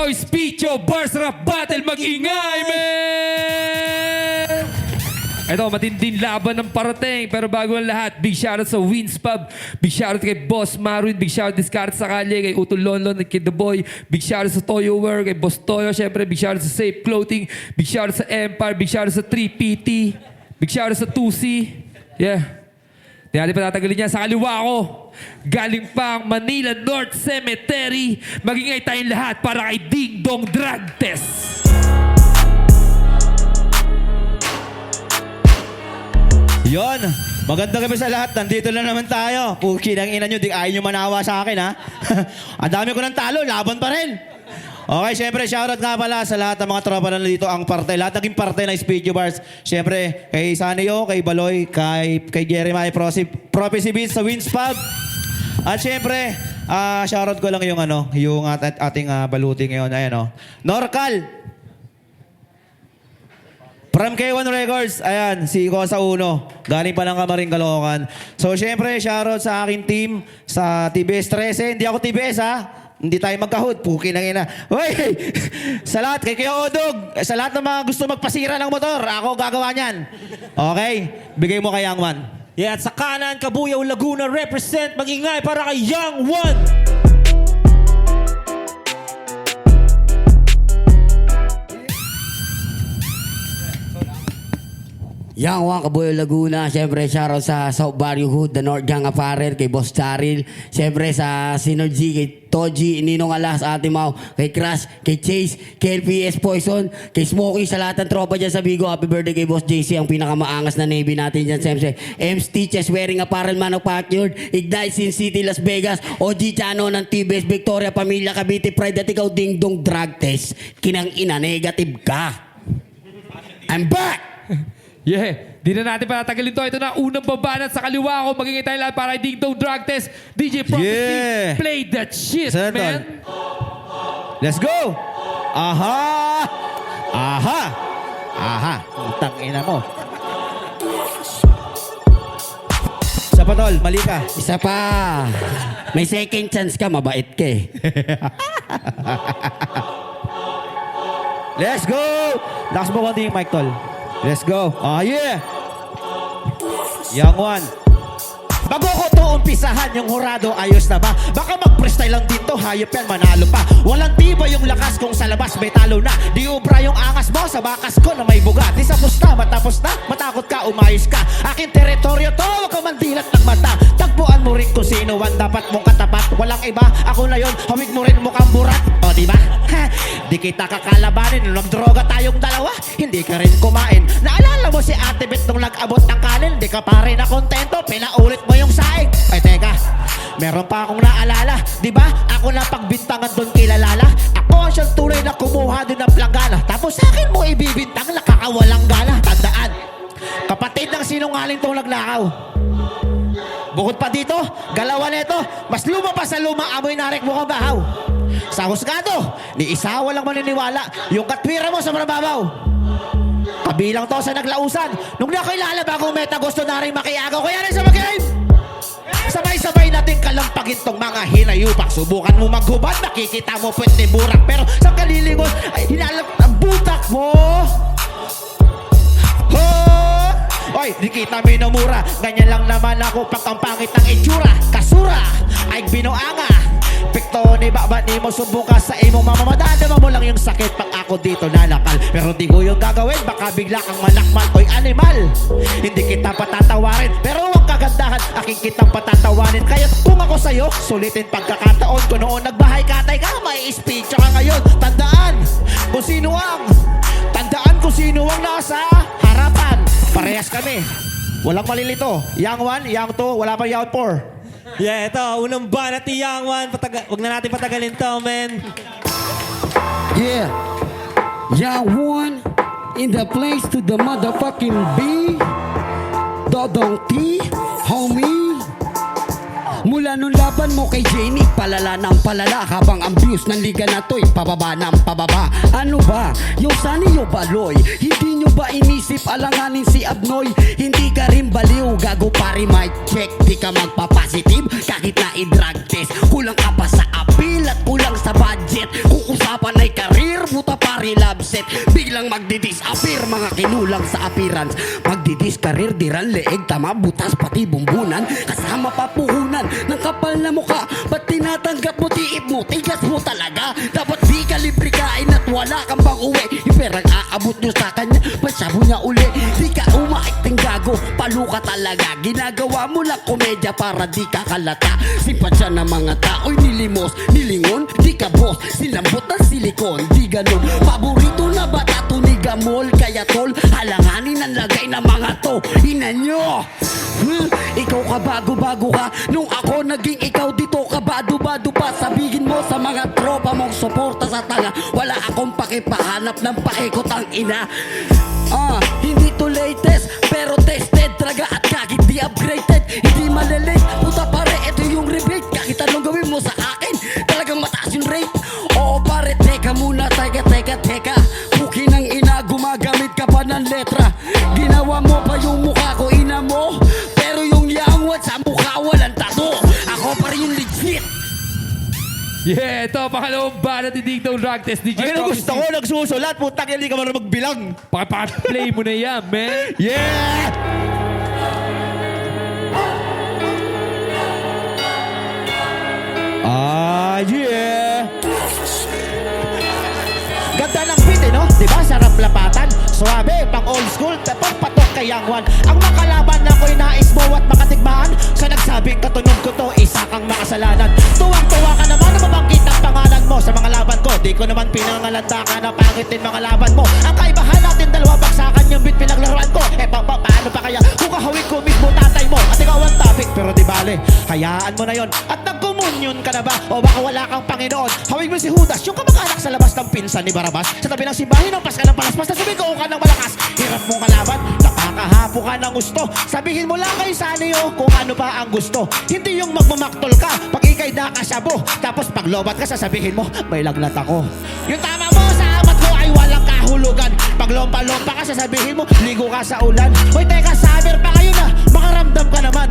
Yo, Speecho, Bars Rap Battle, mag-ingay, man! Ito, matinding laban ng parating. Pero bago ang lahat, big shoutout sa Wins Pub. Big shoutout kay Boss Marwin. Big shoutout Discard sa Kalye, kay Utol Lonlon, kay The Boy. Big shoutout sa Toyo Wear, kay Boss Toyo. Siyempre, big shoutout sa Safe Clothing. Big shoutout sa Empire. Big shoutout sa 3PT. Big shoutout sa 2C. Yeah. Di natin patatagalin niya. Sa kaliwa ko, galing pang Manila North Cemetery. Magingay tayong lahat para kay Ding Dong Drug Test. Yon, magandang gabi sa lahat. Nandito na naman tayo. Puki ng ina nyo, di ayaw nyo manawa sa akin, ha? Ang dami ko ng talo, laban pa rin. Okay, syempre, shoutout nga pala sa lahat ng mga tropa na nandito. Ang parte, lahat naging parte ng Speecho Bars. Syempre, kay Sanio, kay Baloy, kay Jeremiah Prophecy Beats sa Wins Pub. At syempre, shoutout ko lang yung yung ating baluti ngayon. Ayan, Norcal. From K1 Records, ayan, si Kosa Uno. Galing pa ng Kamaring Caloocan. So, syempre, shoutout sa aking team sa TBS 13. Hindi ako TBS, ha? Hindi tayo magkahod. Puki ng ina. Uy! Sa lahat, kay Kuya Odog, sa lahat ng mga gusto magpasira ng motor, ako gagawa niyan. Okay? Bigay mo kay Young One. Yeah, at sa kanan, Kabuyaw, Laguna, represent, mag-ingay para kay Young One. Young One, Kabuyaw, Laguna. Siyempre, shoutout sa South Barrio Hood, The North Gang Apparel, kay Boss Daryl. Siyempre, sa Synergy, kay Toji, Ninong Alas, Ate Mau, kay Crash, kay Chase, kay LPS Poison, kay Smokey, sa lahat ng tropa dyan sa Bigo. Happy birthday kay Boss JC, ang pinakamaangas na Navy natin dyan. Siyempre, M. Stitches, Wearing Apparel Manufactured, Ignite, Sin City, Las Vegas, OG Chano ng TBS, Victoria, Pamilya, Cavite, Pride, at ikaw, Ding Dong Drug Test. Kinang ina, negative ka. I'm back! Yeah, di na natin patatagalin to. Ito na, unang babanat sa kaliwa ko. Magingay tayo lahat para kay Ding Dong Drug Test. DJ Prophecy, Yeah. play that shit, Sir, man. Let's go! Aha! Aha! Aha! Utang ina mo. Sa patol, mali ka. Isa pa. May second chance ka, mabait ka eh. Let's go! Lakas mo konti yung mic, tol. Let's go. Ah, yeah! Young One. Bago ko to umpisahan yung hurado, ayos na ba? Baka mag-freestyle lang dito, hayop yan, manalo pa. Walang tiba yung lakas kung sa labas may talo na. Di ubra yung angas mo sa bakas ko na may buga. Di sa pusta, matapos na, matakot ka, umayos ka. Aking teritoryo to, wag ka mandilat ng mata. Tagpuan mo rin kung sino ang dapat mong katapat. Walang iba, ako na yon, hawig mo rin mukhang burat. O diba? Di kita kakalabanin, nung nagdroga tayong dalawa, hindi ka rin kumain. Naalala mo si Ate Bet nung nag-abot ng kanin, di ka pa rin na kontento, pinaulit mo yung saing. Ay teka, meron pa akong naalala, di ba? Ako na pagbintangan doon kilalala. Ako ang siyang tunay na kumuha din ng planggana. Tapos sa akin mo ibibintang nakakawalang gana. Tandaan, kapatid ng sinungaling tong naglakaw. Bukod pa dito, galawan nito, mas luma pa sa luma, amoy narik mo kang bahaw. Sa husgado, ni isa walang maniniwala, yung katwira mo sa mababaw. Kabilang to sa naglausan, nung nakilala bagong meta, gusto na rin makiagaw. Kaya rin sa mag-game, sabay-sabay natin kalampagin tong mga hinayupak. Subukan mo maghubad, nakikita mo pwede burak. Pero sa kalilingon, ay hinalap ang butak mo. Oy, di kita minumura. Ganyan lang naman ako pag ang pangit ng itsura. Kasura ay binuanga. Pikto ni baba ni mo subuka sa imong mamamadadama mo lang yung sakit pag ako dito nalakal. Pero di ko yung gagawin, baka bigla kang manakmal. Oy animal, hindi kita patatawarin. Pero huwag kagandahan, aking kitang patatawarin. Kaya kung ako sa'yo, sulitin pagkakataon ko noon nagbahay katay ka, may speech ka ngayon. Tandaan kung sino ang nasa harapan. Parehas kami, walang malilito. Young One, Young Two, wala pa Young Four. Yeah, ito, unang banat ni Young One. Huwag na natin patagalin to, man. Yeah. Young One in the place to the motherfucking B. Dodong T, homie. Mula nung laban mo kay Jenny, palala ng palala. Habang ang views ng liga na to'y pababa ng pababa. Ano ba? Yung Sunny yung Baloy, hindi nyo ba inisip alanganin si Abnoy? Hindi ka rin baliw, gago pari mic check. Di ka magpapositive kahit na i-drug test. Kulang ka pa sa appeal at kulang sa budget. Kung usapan ay pare love set. Biglang magdidisappear mga kinulang sa appearance. Magdidis karir, diran, leeg, tama, butas, pati bumbunan. Kasama pa puhunan ng kapal na mukha. Ba't tinatanggap mo, tiip mo, tigas mo talaga? Dapat di ka libre kain at wala kang bang uwi. Iperang aabot nyo sa kanya, pasyabo niya uli. Di ka umaikting gago, palo ka talaga. Ginagawa mo lang komedya para di ka kalata. Simpansya ng mga tao'y nilimos, nilingon, di ka boss. Silambot ng silikon, di ganun. Paborito na bata to ni Gamol. Kaya tol, halanganin ang lagay ng mga to. Ina nyo! Ikaw ka bago-bago ka. Nung ako naging ikaw dito ka bado-bado pa. Sabihin mo sa mga tropa mong suporta sa tanga. Wala akong pakipahanap ng paikot ang ina. Hindi to latest pero tested. Traga at kakit di upgraded. Hindi malilate, puta pare, ito yung rebate. Kahit anong gawin mo sa akin, talagang mataas yung rate. Oo pare, teka muna, teka Puki ng ina, gumagamit ka pa ng letra. Ginawa mo pa yung mukha ko, ina mo. Pero yung yangwat sa mukha, walang tato. Ako pa rin yung legit. Yeah, ito, pangalawang banat ni Ding Dong Drug Test. DJ Ay, Prophecy. gusto ko, nagsusulat. Putang, hindi ka marunong magbilang. Play mo na yan, man. Yeah! Yeah! Ganda ng beat, no? Diba? Sarap lapatan. Suabe, pang old school. Tapos patok kay Young One. Ang makalaban na ko'y nais mo at makatigmaan. Sa nagsabing katunog ko to, isa kang makasalanan. Tuwang-tuwa ka naman na mabanggit ang pangalan mo sa mga laban ko. Di ko naman pinangalanda ka na pangitin mga laban mo. Ang kaibahan natin, dalawa baksakan yung beat pinaglaruan ko. Paano pa kaya kung kahawig ko mismo tatay mo? At ikaw ang topic, pero di bale, hayaan mo na yon. At nagkomunyon ka na ba? O baka wala kang Panginoon? Hawig mo si Judas, yung kamag-anak sa labas ng pinsan ni Barabas. Sa tabi ng simbahin, ang ka ng palaspas na sumigaw ka ng malakas. Hirap mong kalaban, nakakahapo ka ng gusto. Sabihin mo lang kay Sanio kung ano pa ang gusto. Hindi yung magmamaktol ka pag ikay nakasabo. Tapos pag lobat ka, sasabihin mo, may lagnat ako. Yung tama mo sa amat ko ay walang kahulugan. Pag lompa-lompa ka, sasabihin mo, ligo ka sa ulan. Hoy teka, summer pa ngayon na, makaramdam ka naman.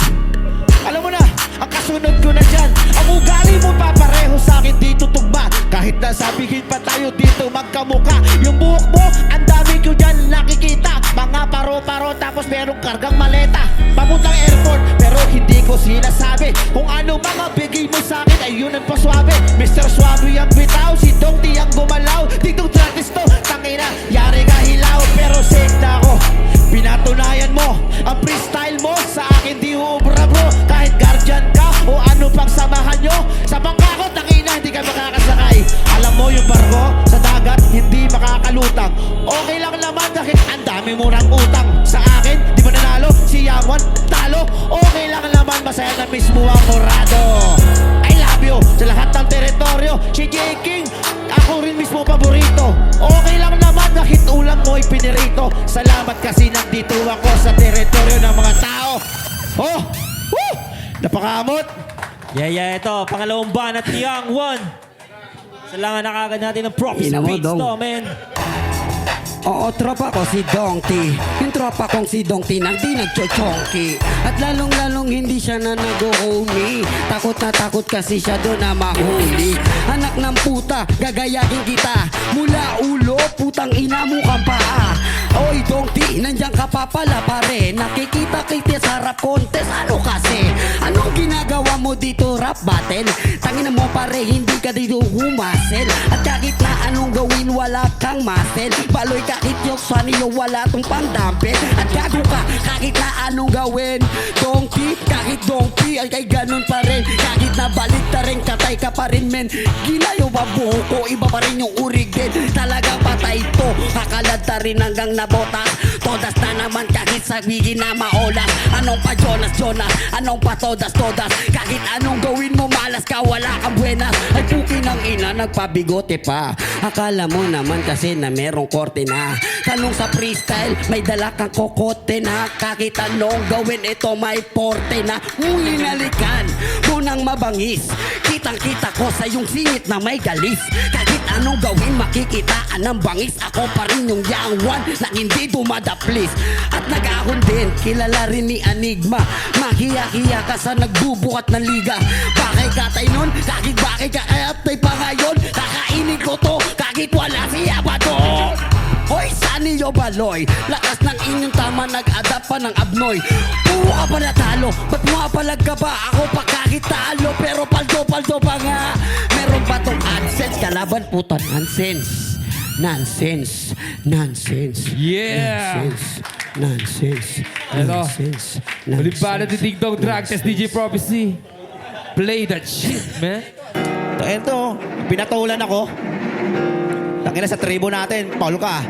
Alam mo na, ang kasunod ko na dyan. Ang ugali mo pa pareho sa akin dito tugma. Kahit na sabihin pa tayo dito magkamuka. Yung buhok mo, ang dami ko dyan nakikita. Mga paro-paro tapos merong kargang maleta. Papuntang airport pero hindi ko sinasabi. Kung ano mga bigay mo sa akin ay yun ang paswabe. Mr. Swabe ang bitaw, si Dong Di ang gumalaw. Dito gratis to, tangina, yari ka hilaw. Pero safe na ako, pinatunayan mo. Ang freestyle mo sa akin di ubra bro. Kahit guardian ka o ano pang samahan nyo. Sa bangka ko, tangina, hindi ka makakasakay. Alam mo yung barko sa dagat, hindi makakalutang. Okay lang naman dahil ang dami mo ng utang. Sa akin, di ba nanalo? Si Young One, talo. Okay lang naman, masaya na mismo ang Morado. I love you sa lahat ng teritoryo. Si J. King, ako rin mismo paborito. Okay lang naman dahil ulam mo ay pinirito. Salamat kasi nandito ako sa teritoryo ng mga tao. Oh! Woo! Napakamot! Yeah, ito. Pangalawang banat ni Young One. Salangan na kagad natin ng props Ina mo, beats Dong. to, man. Oo, tropa ko si Dong T. Yung tropa kong si Dong T nang di nagchochonki. At lalong-lalong hindi siya na nag-o-omi. Takot na takot kasi siya doon na mahuli. Anak ng puta, gagayakin kita. Mula ulo, putang ina mo kang paa. Oy, Dong T, nandiyan ka pa pala pare. Nakikita kita sa rap contest, ano kasi? Anong ginagawa mo dito, rap battle? Tangina mo pare, hindi ka dito humasel. At kahit na anong gawin, wala kang muscle. Baloy kahit yung saniyo, wala tong pangdampet. At gago ka, kahit na anong gawin. Dong T, kahit Dong T, ay kay ganun pa rin. Kahit na balik na rin, katay ka pa rin men. Ginayo ba buho ko, iba pa rin yung urig din. Talagang patay to, kakalad na rin hanggang nabotas. Todas na naman kahit sabihin na maolas. Anong pa Jonas, anong pa todas. Kahit anong gawin mo, malas ka, wala kang buenas. Ay puki ng ina, nagpabigote pa. Akala mo naman kasi na merong korte na. Tanong sa freestyle, may dala kang kokote na. Kahit anong gawin, ito may porte na. Hinalikan mo nang mabangis. Kitang-kita ko sa iyong singit na may galis. Kahit anong gawin, makikitaan ng bangis. Ako pa rin yung Young One na hindi dumadaplis. At nag-ahon din, kilala rin ni Enigma. Mahiya-hiya ka sa nagbubukat ng liga. Bakit katay nun? Bakit ka kaya tay pa ngayon? Kakainin ko to, kahit wala siya ba doon? Anillo Baloy. Lakas ng inyong tama, nag-adapt pa ng abnoy. Puro ka pa natalo, ba't mapalag ka ba? Ako pa kahit talo, pero paldo pa nga. Meron ba tong AdSense? Kalaban puta, nonsense. Nonsense. Yeah. Nonsense. Ano? Ulit ba na Ding Dong Drag Test DJ Prophecy? Play that shit, man. Ito, pinatulan ako. Tangina sa tribo natin, Paul ka.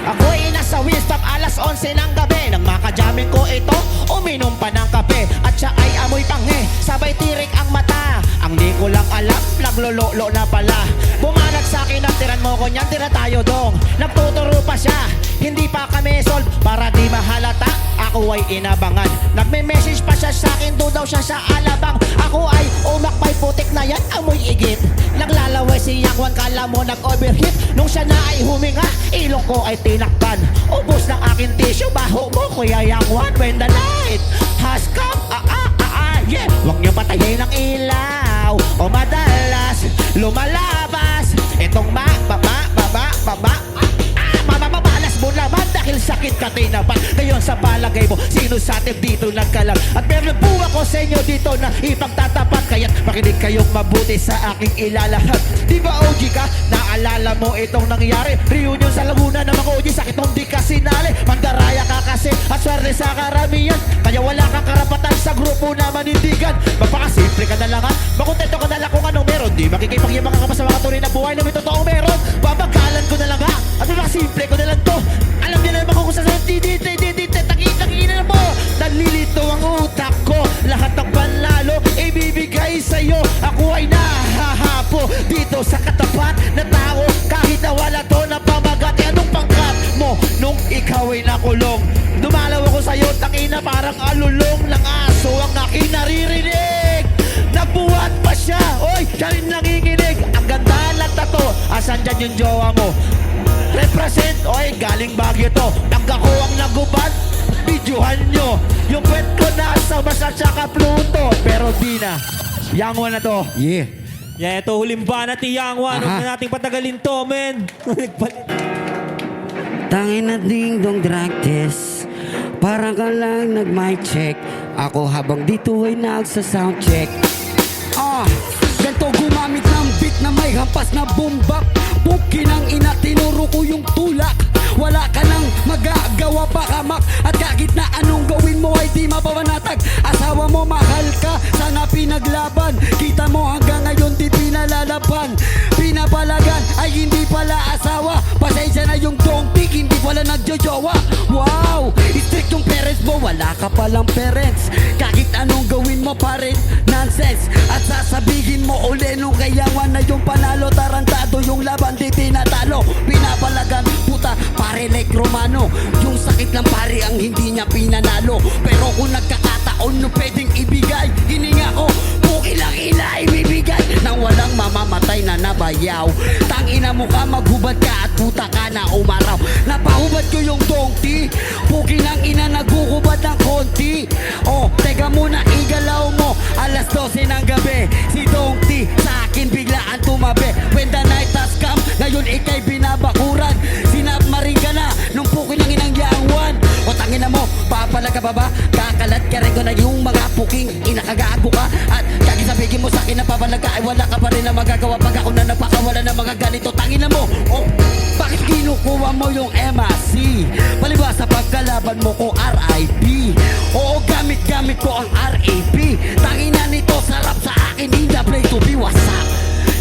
Ako'y nasa Winstop alas 11 ng gabi. Nang makajamin ko ito, uminom pa ng kape. At siya ay amoy panghe, sabay tirik ang mata. Ang di ko lang alam, naglololo na pala. Bumanag sa akin ang tiran mo ko niyan, tira tayo dong. Nagtuturo pa siya, hindi pa kami solve. Para di mahalata, ako ay inabangan. Nagme-message pa siya sa akin, doon daw siya sa alabang. Ako ay umakbay, putik na yan, amoy igit. Naglalaway si Yang Wan, kala mo nag-overheat. Nung siya na ay huminga, ilong ko ay tinakpan. Ubos ng aking tissue, baho mo kuya Yang Wan. When the night has come, yeah. Huwag niyo patayin ang ilaw o madalas lumalabas itong mamabalas mo naman dahil sakit ka tinapan. Ngayon sa palagay mo, sino sa atin dito nagkalang? At meron po ako sa inyo dito na ipagtatapat. Kaya't makinig kayong mabuti sa aking ilalahat. Di ba OG ka? Naalala mo itong nangyari? Reunion sa Laguna ng mga OG, sakit nung di ka sinali. Mandaraya ka kasi at swerte sa karamihan. Kaya wala kang karapatan sa grupo na manindigan. Magpakasimple ka na lang ha, makontento ka na lang kung anong meron. Di makikipagyabang ka pa sa mga tunay na buhay na may totoong meron. Babagalan ko na lang ha, at simple ko na lang to. Alam niyo naman kung saan tangina mo. Nalilito ang utak ko, lahat ng panlalo ibibigay sa'yo. Ako ay nahahapo dito sa katapat na tao. Kahit na wala to na pamagat. Anong pangkat mo nung ikaw ay nakulong? Dumalaw ako sa'yo, tangina parang alulong ng aso ang aking naririnig. Nabuhat pa siya, oy, siya rin nanginginig. Ang ganda lang tato, asan dyan yung jowa mo? Represent, oy, galing Baguio to. Tangga ko ang naguban, videohan nyo. Yung kwet ko nasa Mars at saka Pluto. Pero di na, Yang Wan na to. Yeah. Yeah, ito huling banat ni Yang Wan. Huwag na nating patagalin to, men. Tangin na Ding Dong Drag Test. Parang ka lang nag-mic check. Ako habang dito ay nagsa-sound check. Ganto gumamit ng beat na may hampas na boom bap. Pukin ang ina, tinuro ko yung tulak. Wala ka nang magagawa pa kamak. At kahit na anong gawin mo ay di mapapanatag. Asawa mo mahal ka, sana pinaglaban. Kita mo hanggang ngayon di pinalalaban. Pinapalagan ay hindi pala asawa. Pasensya na yung dongtik, hindi pala nagjojowa. Wow, strict yung parents mo, wala ka palang parents. Kahit anong gawin mo pa rin, nonsense. At sasabihin mo uli nung kayawan na yung panalo. Tarantado yung laban, di tinatalo. Pinapalagan, puta, pare like Romano. Yung sakit ng pare ang hindi niya pinanalo. Pero kung nagkakataon no pwedeng ibigay, hininga ko, puki lang ila ibibigay. Nang walang mamamatay na nabayaw. Tangina mo ka, maghubad ka at puta ka na umaraw. Napahubad ko yung dongti, puki lang ina naghukubad ng konti. Teka muna, igalaw mo. Alas 12 ng gabi, si dongti sa akin biglaan tumabi. When the night has come, ngayon ikay binabakuran. Sinabmarin ka na nung puki lang inang Yang Wan. Tangina mo, papalag ka pa ba? Kakalat ka rin ko na yung mga puking inakagago ka. At kagisabigin mo sa akin na papalag ka, ay wala ka pa rin na magagawa. Pag ako na napakawala ng mga ganito, tangina mo. Bakit kinukuha mo yung MAC? Palibas sa pagkalaban mo ko RIP. Oo, gamit ko ang RAP. Tangina nito, sarap sa akin, hindi na play to be wasak.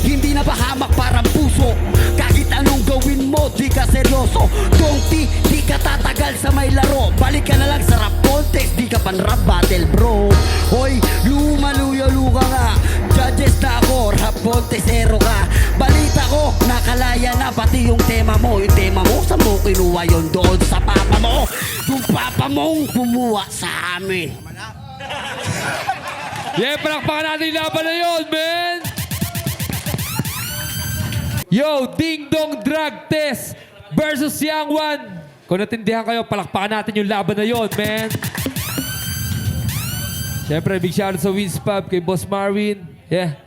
Hindi na pahamak parang puso. Kahit anong gawin mo, di ka seryoso. Dongti, di ka tatagal sa may laro. Balik ka na lang sa rap contest, di ka pan rap battle bro. Hoy, lumaluyalu ka nga. Judges na ako, rap contestero ka. Balita ko, nakalaya na pati yung tema mo. Yung tema mo, sa mo kinuha yun doon sa papa mo. Yung papa mong bumuha sa amin. Yeah, palakpakan natin yung laban na yun, man! Yo, Ding Dong Drag Test versus Yang Wan. Kung natindihan kayo, palakpakan natin yung laban na yun, man. Siyempre, big shoutout sa Wins Pub kay Boss Marvin. Yeah.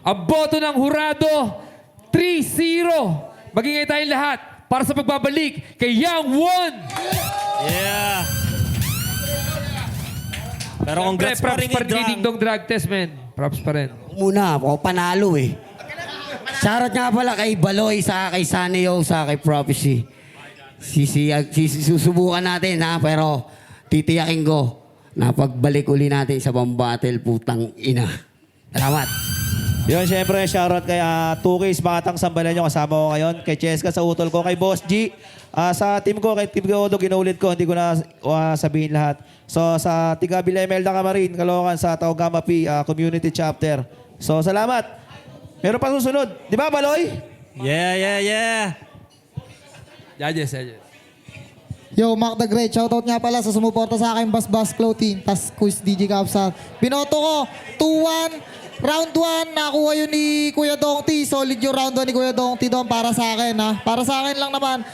Ang boto ng hurado, 3-0. Magingay tayong lahat para sa pagbabalik kay Yang Won. Yeah. Pero congrats pa Props rin pa rin kay kay Ding Dong Drug Test, man. Props pa rin. Muna, ako panalo eh. Shoutout nga pala kay Baloy, sa kay Saneo, sa kay Prophecy. Susubukan natin ha, pero titiyakin ko na pagbalik uli natin sa pambattle, putang ina. Salamat. Yun, syempre, shoutout kay Tukis, Batang Sambalan nyo. Kasama ko ngayon. Kay Cheska sa utol ko. Kay Boss G. Sa team ko, kay Team Godo, ginaulit ko. Hindi ko na sabihin lahat. So, sa Tiga Bilemelda Camarin, Caloocan, sa Taogama P, Community Chapter. So, salamat. Meron pa susunod. Di ba, Baloy? Yeah. Judges. Yo, Mac the Great. Shoutout nga pala sa sumuporta sa akin, Bas Clothing, tas Quiz DJ Kapsat. Binoto ko, 2-1. Round 1, nakuha yun ni Kuya Dongti. Solid yung round 1 ni Kuya Dongti doon para sa akin, ha. Para sa akin lang naman.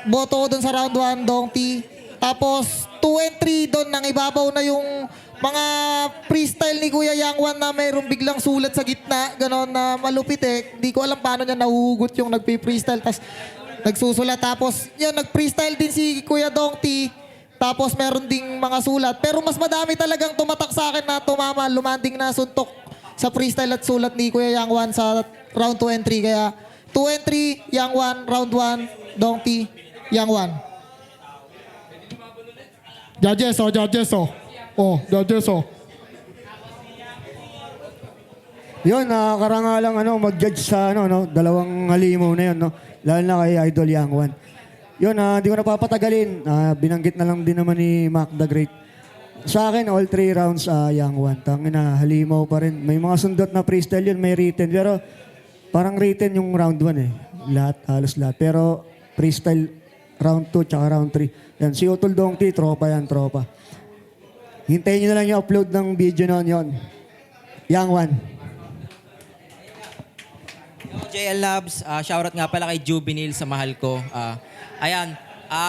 Boto ko doon sa round 1, Dongti. Tapos, 2 and 3 doon, nang ibabaw na yung mga freestyle ni Kuya Yang Wan na mayroong biglang sulat sa gitna, gano'n na malupit eh. Hindi ko alam paano niya nahuhugot yung nagpi-freestyle. Tapos, nagsusulat. Tapos, yun, nag-freestyle din si Kuya Dongti. Tapos, meron ding mga sulat. Pero mas madami talagang tumatak sa akin na tumama, lumanding na suntok sa freestyle at sulat ni Kuya Yang Wan sa round 2 and 3. Kaya, 2 and 3, Yang Wan, round 1, Dongti, Yang Wan. Judges. Yun, karangalang mag-judge sa dalawang halimaw na yun, no? Lalo na kay Idol Yang Wan. Yun, di ko napapatagalin. Binanggit na lang din naman ni Mac the Great. Sa akin, all 3 rounds, Yang Wan. Tangina, halimaw pa rin. May mga sundot na freestyle yun, may written. Pero parang written yung round 1 eh. Halos lahat. Pero freestyle round 2 tsaka round 3. Yan, si Utol Dongti, tropa yan, tropa. Hintayin nyo na lang yung upload ng video noon yon. Yang Wan. JL Labs, shoutout nga pala kay Juvenil sa mahal ko. Ayan,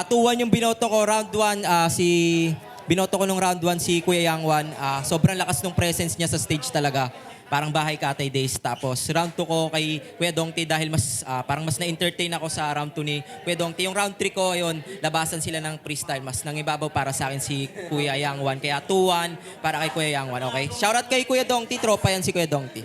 2-1 yung binoto ko. Round 1, binoto ko nung round 1 si Kuya Yang Wan. Sobrang lakas ng presence niya sa stage talaga. Parang bahay Katay Days. Tapos round 2 ko kay Kuya Dongti dahil parang mas na-entertain ako sa round 2 ni Kuya Dongti. Yung round 3 ko, ayun, labasan sila ng freestyle. Mas nangibabaw para sa akin si Kuya Yang Wan. Kaya 2-1 para kay Kuya Yang Wan, okay? Shoutout kay Kuya Dongti, tropa yan si Kuya Dongti.